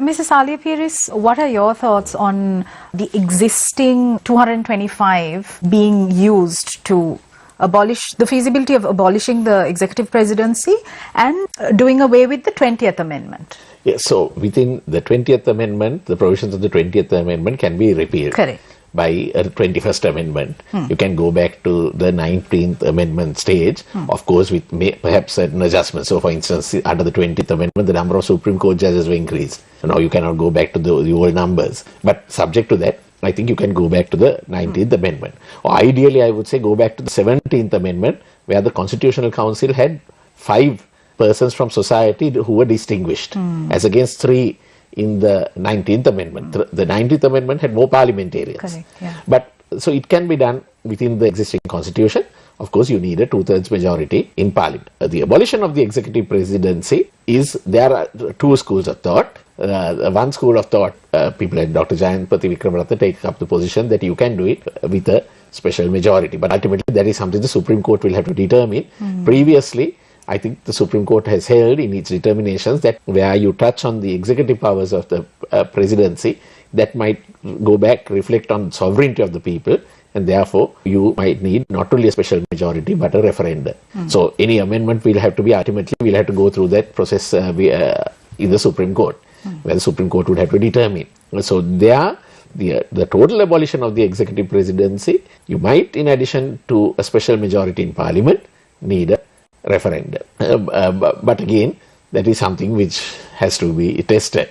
Mrs. Alia Piris, what are your thoughts on the existing 225 being used to abolish the feasibility of abolishing the executive presidency and doing away with the 20th Amendment? Yes, so within the 20th Amendment, the provisions of the 20th Amendment can be repealed. Correct. By a 21st Amendment. You can go back to the 19th Amendment stage, of course, with perhaps certain adjustments. So, for instance, under the 20th Amendment, the number of Supreme Court judges were increased. Now, you cannot go back to the old numbers. But subject to that, I think you can go back to the 19th Amendment. Or ideally, I would say go back to the 17th Amendment, where the Constitutional Council had 5 persons from society who were distinguished, as against 3 in the 19th Amendment. The 19th Amendment had more parliamentarians. Correct, yeah. But so it can be done within the existing constitution. Of course, you need a 2/3 majority in parliament. The abolition of the executive presidency is, there are 2 schools of thought. One school of thought, people like Dr. Jayanthapathy Wickramaratne take up the position that you can do it with a special majority. But ultimately, that is something the Supreme Court will have to determine. Previously, I think the Supreme Court has held in its determinations that where you touch on the executive powers of the presidency, that might go back, reflect on sovereignty of the people, and therefore you might need not only a special majority but a referendum. So any amendment will have to be, ultimately we'll have to go through that process in the Supreme Court, where the Supreme Court would have to determine. So there, the total abolition of the executive presidency, you might, in addition to a special majority in parliament, need a referendum. But again, that is something which has to be tested.